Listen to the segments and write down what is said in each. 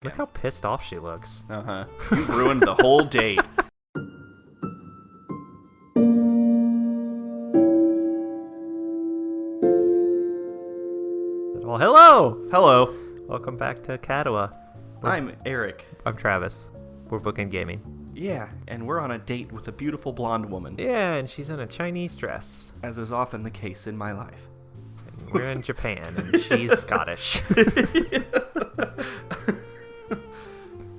Look how pissed off she looks. Uh-huh. You ruined the whole date. Well, hello! Hello. Welcome back to Katawa. I'm Eric. I'm Travis. We're Bookend Gaming. Yeah, and we're on a date with a beautiful blonde woman, Yeah, and she's in a Chinese dress. as is often the case in my life. And we're in Japan, and she's Scottish.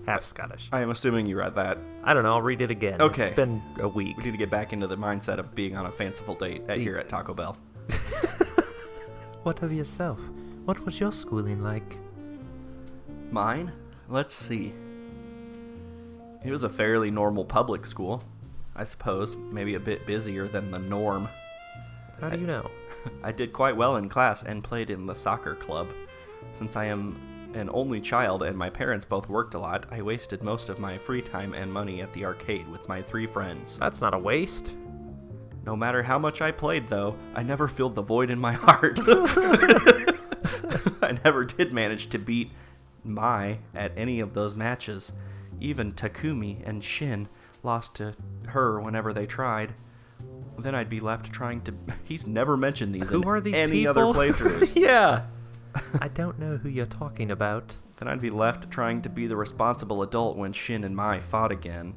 Half Scottish. I am assuming you read that. I don't know, I'll read it again. Okay. It's been a week. We need to get back into the mindset of being on a fanciful date here at Taco Bell. What of yourself? What was your schooling like? Mine? Let's see. It was a fairly normal public school, I suppose. Maybe a bit busier than the norm. How do you know? I did quite well in class and played in the soccer club. Since I am an only child and my parents both worked a lot, I wasted most of my free time and money at the arcade with my 3 friends. That's not a waste. No matter how much I played, though, I never filled the void in my heart. I never did manage to beat Mai at any of those matches. Even Takumi and Shin lost to her whenever they tried. Then I'd be left trying to... He's never mentioned these Who in are these any people? other playthroughs. Yeah. I don't know who you're talking about. Then I'd be left trying to be the responsible adult when Shin and Mai fought again.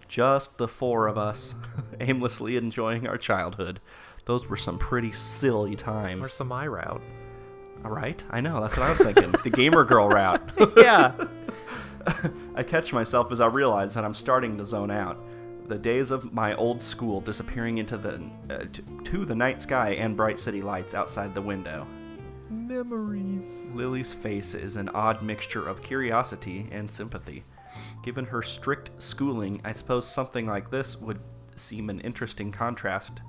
Just the 4 of us, aimlessly enjoying our childhood. Those were some pretty silly times. Where's the my route? All right, I know, that's what I was thinking. The gamer girl route. Yeah. I catch myself as I realize that I'm starting to zone out. The days of my old school disappearing into to the night sky and bright city lights outside the window. Memories. Lily's face is an odd mixture of curiosity and sympathy. Given her strict schooling, I suppose something like this would seem an interesting contrast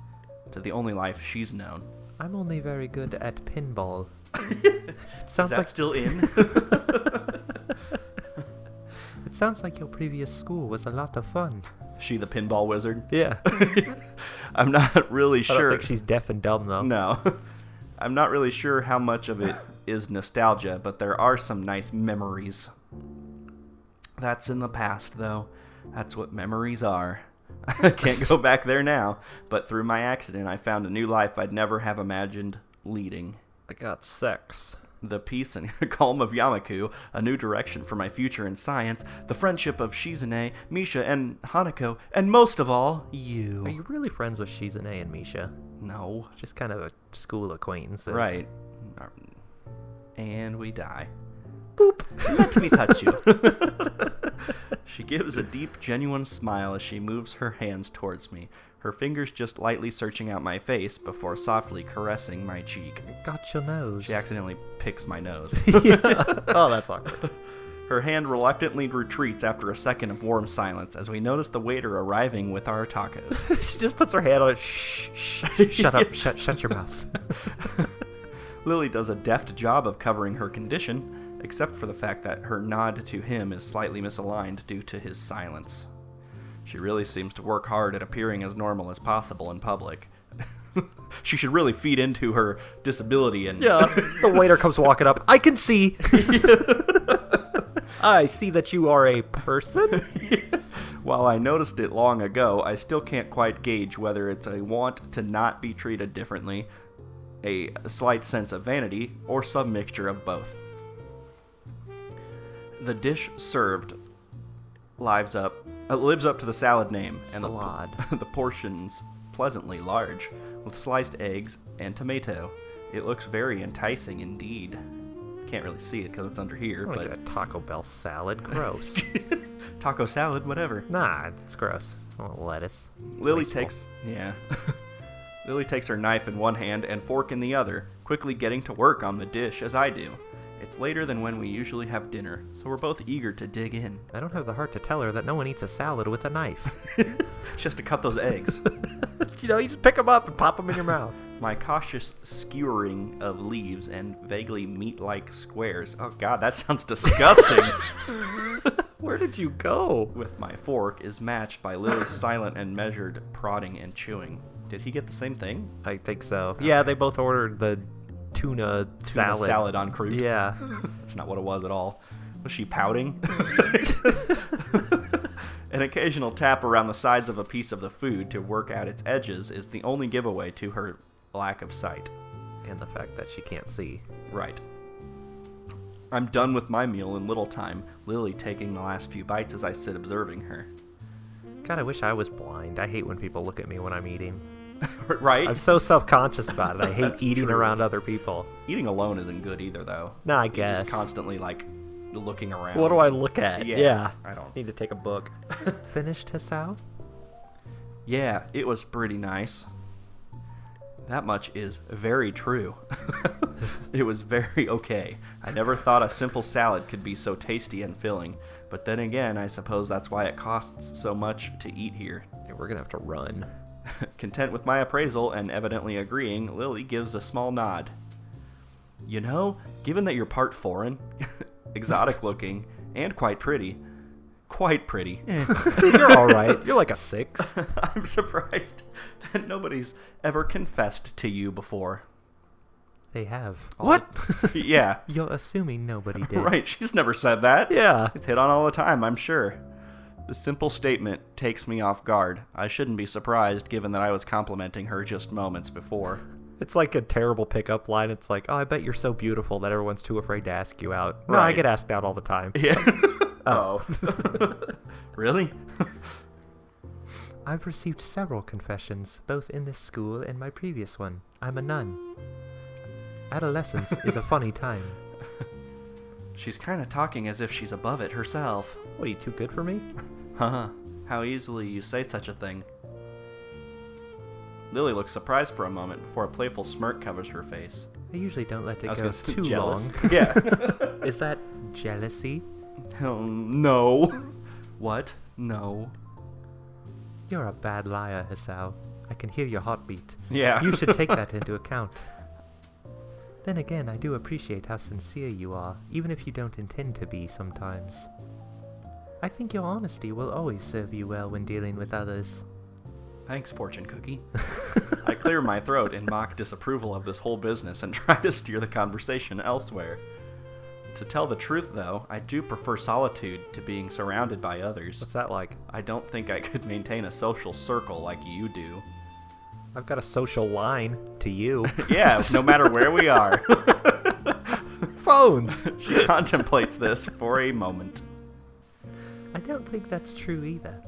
to the only life she's known. I'm only very good at pinball. Is that still in? It sounds like your previous school was a lot of fun. She the pinball wizard? Yeah. I'm not really I sure. don't think she's deaf and dumb, though. No. I'm not really sure how much of it is nostalgia, but there are some nice memories. That's in the past, though. That's what memories are. I can't go back there now, but through my accident, I found a new life I'd never have imagined leading. I got sex. The peace and calm of Yamaku, a new direction for my future in science, the friendship of Shizune, Misha, and Hanako, and most of all, you. Are you really friends with Shizune and Misha? No. Just kind of a school acquaintances. Right. And we die. Boop. Let me touch you. She gives a deep, genuine smile as she moves her hands towards me, her fingers just lightly searching out my face before softly caressing my cheek. Got your nose. She accidentally picks my nose. Yeah. Oh, that's awkward. Her hand reluctantly retreats after a second of warm silence as we notice the waiter arriving with our tacos. She just puts her hand on it. Shh, shh, shut up, shut your mouth. Lily does a deft job of covering her condition, except for the fact that her nod to him is slightly misaligned due to his silence. She really seems to work hard at appearing as normal as possible in public. She should really feed into her disability and... Yeah, the waiter comes walking up. I can see. I see that you are a person. While I noticed it long ago, I still can't quite gauge whether it's a want to not be treated differently, a slight sense of vanity, or some mixture of both. The dish served lives up to the salad name, and the portions pleasantly large, with sliced eggs and tomato. It looks very enticing indeed. Can't really see it because it's under here, I but get a Taco Bell salad. Gross. taco salad, whatever. Nah, it's gross. I want lettuce. Lily Wasteful. Lily takes her knife in one hand and fork in the other, quickly getting to work on the dish as I do. It's later than when we usually have dinner, so we're both eager to dig in. I don't have the heart to tell her that no one eats a salad with a knife. Just to cut those eggs. You just pick them up and pop them in your mouth. My cautious skewering of leaves and vaguely meat-like squares. Oh god, that sounds disgusting. Where did you go? With my fork is matched by Lily's silent and measured prodding and chewing. Did he get the same thing? I think so. Okay. Yeah, they both ordered the tuna salad. Salad on croute. Yeah. That's not what it was at all. Was she pouting? An occasional tap around the sides of a piece of the food to work out its edges is the only giveaway to her lack of sight. And the fact that she can't see. Right. I'm done with my meal in little time, Lily taking the last few bites as I sit observing her. God, I wish I was blind. I hate when people look at me when I'm eating. Right? I'm so self-conscious about it. I hate That's eating true. around other people. Eating alone isn't good either, though. No, I You're guess. just constantly, like, looking around. What do I look at? Yeah. I don't. Need to take a book. Finished, Hisao? Yeah, it was pretty nice. That much is very true. It was very okay. I never thought a simple salad could be so tasty and filling. But then again, I suppose that's why it costs so much to eat here. Yeah, we're gonna have to run. Content with my appraisal and evidently agreeing, Lily gives a small nod. You know, given that you're part foreign, exotic looking, and quite pretty. You're alright. You're like a 6. I'm surprised that nobody's ever confessed to you before. They have. What? Yeah. You're assuming nobody did. Right, she's never said that. Yeah. It's hit on all the time, I'm sure. The simple statement takes me off guard. I shouldn't be surprised given that I was complimenting her just moments before. It's like a terrible pickup line. It's like, oh, I bet you're so beautiful that everyone's too afraid to ask you out. No, I Right. get asked out all the time. Yeah. Oh. Really? I've received several confessions, both in this school and my previous one. I'm a nun. Adolescence is a funny time. She's kind of talking as if she's above it herself. What, are you too good for me? Haha, how easily you say such a thing. Lily looks surprised for a moment before a playful smirk covers her face. I usually don't let it I was go gonna say too jealous. long. Yeah. Is that jealousy? No. What? No. You're a bad liar, Hisao. I can hear your heartbeat. Yeah. You should take that into account. Then again, I do appreciate how sincere you are, even if you don't intend to be sometimes. I think your honesty will always serve you well when dealing with others. Thanks, Fortune Cookie. I clear my throat in mock disapproval of this whole business and try to steer the conversation elsewhere. To tell the truth, though, I do prefer solitude to being surrounded by others. What's that like? I don't think I could maintain a social circle like you do. I've got a social line to you. Yeah, no matter where we are. Phones! She contemplates this for a moment. I don't think that's true either.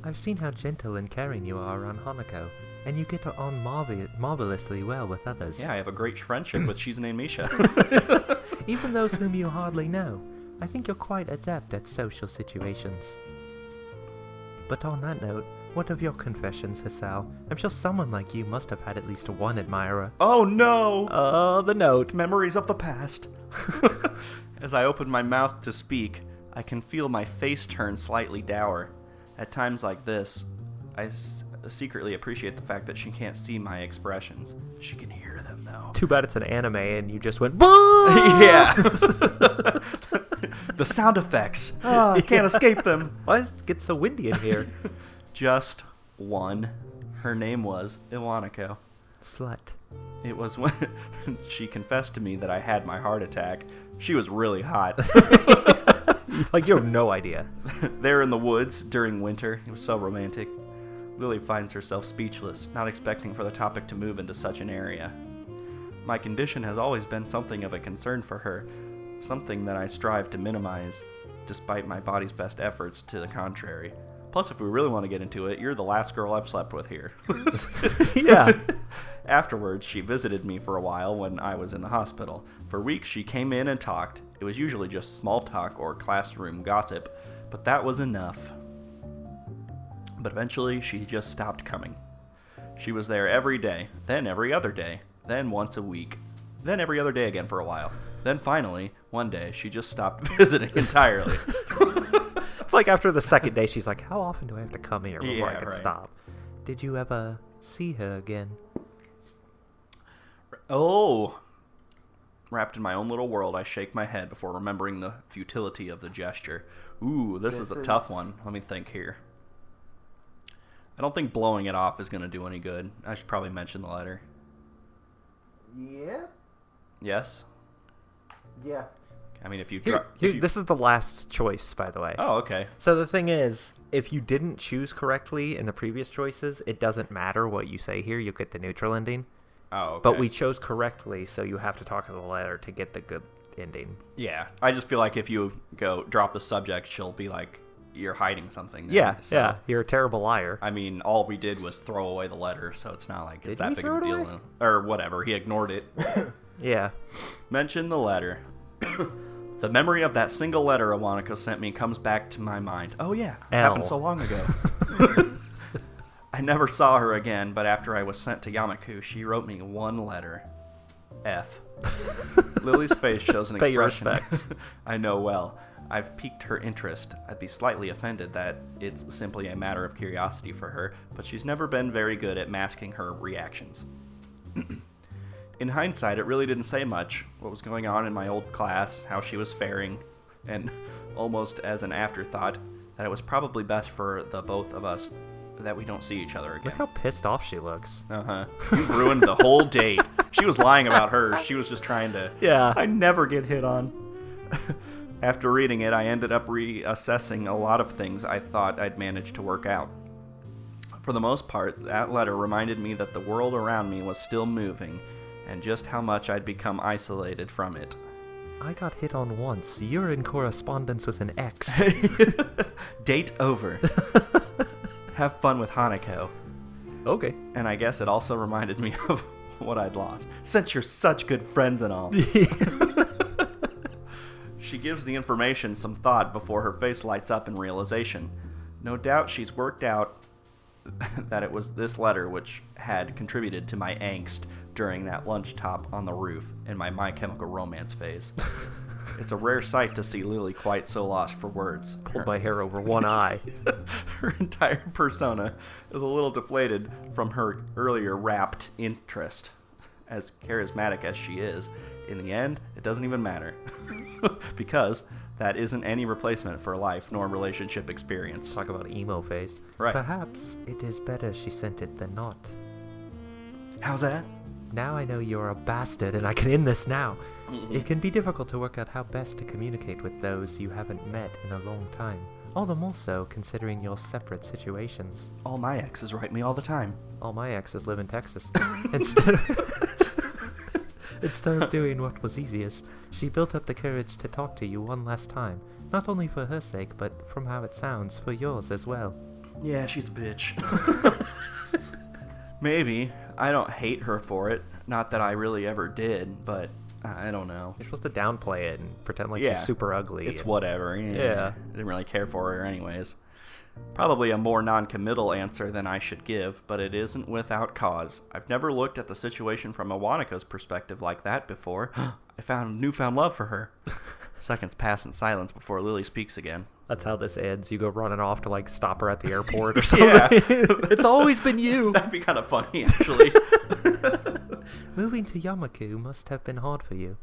I've seen how gentle and caring you are around Hanako, and you get on marvelously well with others. Yeah, I have a great friendship with She's named Misha. Even those whom you hardly know. I think you're quite adept at social situations. But on that note, what of your confessions, Hisao? I'm sure someone like you must have had at least one admirer. Oh no! The note. Memories of the past. As I open my mouth to speak, I can feel my face turn slightly dour. At times like this, I secretly appreciate the fact that she can't see my expressions. She can hear them, though. Too bad it's an anime and you just went, BOOM! Yeah! The sound effects. Oh, I can't escape them. Why does it get so windy in here? Just one. Her name was Iwanako. Slut. It was when she confessed to me that I had my heart attack. She was really hot. Like, you have no idea. There in the woods during winter. It was so romantic. Lily finds herself speechless, not expecting for the topic to move into such an area. My condition has always been something of a concern for her, something that I strive to minimize, despite my body's best efforts to the contrary. Plus, if we really want to get into it, you're the last girl I've slept with here. Yeah. Afterwards, she visited me for a while when I was in the hospital. For weeks, she came in and talked. It was usually just small talk or classroom gossip, but that was enough. But eventually, she just stopped coming. She was there every day, then every other day, then once a week, then every other day again for a while. Then finally, one day, she just stopped visiting entirely. It's like after the second day, she's like, how often do I have to come here before I Yeah, can right. stop? Did you ever see her again? Oh! Wrapped in my own little world, I shake my head before remembering the futility of the gesture. Ooh, this is a tough one. Let me think here. I don't think blowing it off is going to do any good. I should probably mention the letter. Yeah? Yes? Yeah. I mean, if you... This is the last choice, by the way. Oh, okay. So the thing is, if you didn't choose correctly in the previous choices, it doesn't matter what you say here. You get the neutral ending. Oh, okay. But we chose correctly, so you have to talk to the letter to get the good ending. Yeah. I just feel like if you go drop the subject, she'll be like, you're hiding something. Then. Yeah, So, yeah. You're a terrible liar. I mean, all we did was throw away the letter, so it's not like it's that we big throw of a it deal. away? Or whatever. He ignored it. Yeah. Mention the letter. The memory of that single letter Iwanako sent me comes back to my mind. Oh, yeah. It happened so long ago. I never saw her again, but after I was sent to Yamaku, she wrote me one letter. F. Lily's face shows an Pay your expression respects. I know well. I've piqued her interest. I'd be slightly offended that it's simply a matter of curiosity for her, but she's never been very good at masking her reactions. In hindsight, it really didn't say much. What was going on in my old class, how she was faring, and almost as an afterthought, that it was probably best for the both of us that we don't see each other again. Look how pissed off she looks. Uh-huh. You ruined the whole date. She was lying about her. She was just trying to... Yeah. I never get hit on. After reading it, I ended up reassessing a lot of things I thought I'd managed to work out. For the most part, that letter reminded me that the world around me was still moving, and just how much I'd become isolated from it. I got hit on once. You're in correspondence with an ex. Date over. Have fun with Hanako. Okay. And I guess it also reminded me of what I'd lost. Since you're such good friends and all. She gives the information some thought before her face lights up in realization. No doubt she's worked out that it was this letter which had contributed to my angst during that lunch top on the roof in my My Chemical Romance phase. It's a rare sight to see Lily quite so lost for words. Pulled my hair over one eye. Her entire persona is a little deflated from her earlier rapt interest. As charismatic as she is, in the end, it doesn't even matter. Because that isn't any replacement for life nor relationship experience. Talk about emo face. Right. Perhaps it is better she sent it than not. How's that? Now I know you're a bastard and I can end this now. It can be difficult to work out how best to communicate with those you haven't met in a long time. All the more so considering your separate situations. All my exes write me all the time. All my exes live in Texas. Instead of doing what was easiest, she built up the courage to talk to you one last time. Not only for her sake, but from how it sounds, for yours as well. Yeah, she's a bitch. Maybe. I don't hate her for it. Not that I really ever did, but I don't know. You're supposed to downplay it and pretend like she's super ugly. It's whatever. Yeah. I didn't really care for her anyways. Probably a more non-committal answer than I should give, but it isn't without cause. I've never looked at the situation from Iwanako's perspective like that before. I found newfound love for her. Seconds pass in silence before Lily speaks again. That's how this ends. You go running off to like stop her at the airport or something. Yeah. It's always been you. That'd be kind of funny, actually. Moving to Yamaku must have been hard for you.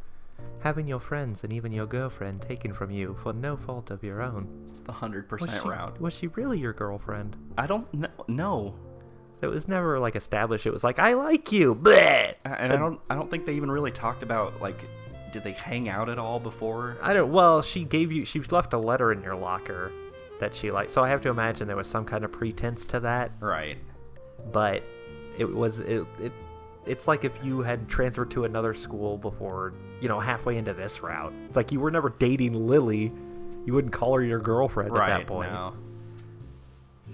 Having your friends and even your girlfriend taken from you for no fault of your own. It's the 100% route. Was she really your girlfriend? I don't know. It was never like established. It was like, I like you. Bleh! And I don't think they even really talked about like, did they hang out at all before? Well, she left a letter in your locker that she liked. So I have to imagine there was some kind of pretense to that. Right. But it's like if you had transferred to another school before, halfway into this route. It's like you were never dating Lily. You wouldn't call her your girlfriend at that point. No.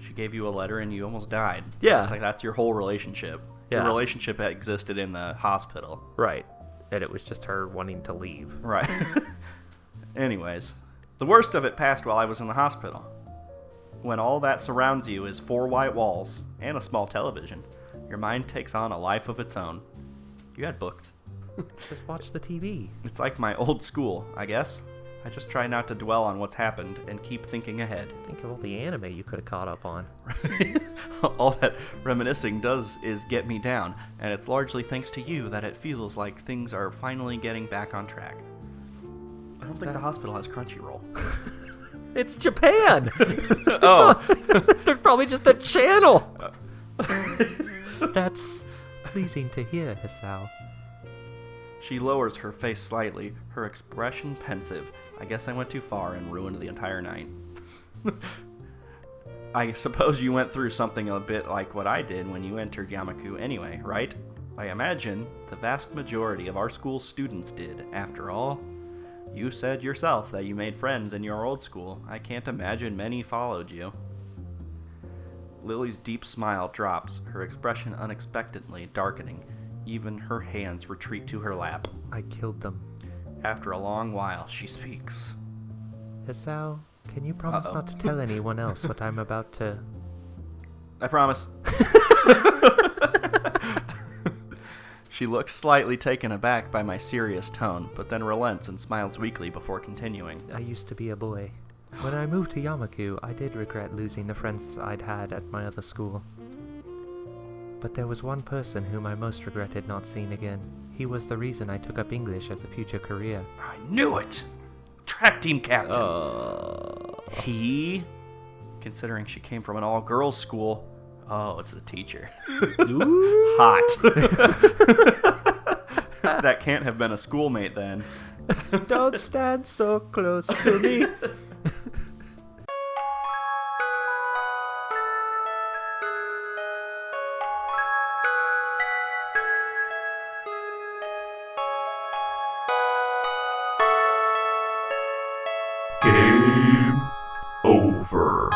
She gave you a letter and you almost died. Yeah. It's like that's your whole relationship. Yeah. Your relationship existed in the hospital. Right. And it was just her wanting to leave. Right. Anyways, the worst of it passed while I was in the hospital. When all that surrounds you is 4 white walls and a small television, your mind takes on a life of its own. You had books. Just watch the TV. It's like my old school, I guess. I just try not to dwell on what's happened and keep thinking ahead. Think of all the anime you could have caught up on. All that reminiscing does is get me down, and it's largely thanks to you that it feels like things are finally getting back on track. I don't think the hospital has Crunchyroll. It's Japan! Oh. There's probably just a channel! That's pleasing to hear, Hisao. She lowers her face slightly, her expression pensive. I guess I went too far and ruined the entire night. I suppose you went through something a bit like what I did when you entered Yamaku anyway, right? I imagine the vast majority of our school's students did, after all. You said yourself that you made friends in your old school. I can't imagine many followed you. Lily's deep smile drops, her expression unexpectedly darkening. Even her hands retreat to her lap. I killed them. After a long while, she speaks. Hisao, can you promise not to tell anyone else what I'm about to... I promise. She looks slightly taken aback by my serious tone, but then relents and smiles weakly before continuing. I used to be a boy. When I moved to Yamaku, I did regret losing the friends I'd had at my other school. But there was one person whom I most regretted not seeing again. He was the reason I took up English as a future career. I knew it! Track team captain! He? Considering she came from an all-girls school. Oh, it's the teacher. Hot. That can't have been a schoolmate then. Don't stand so close to me. Game over.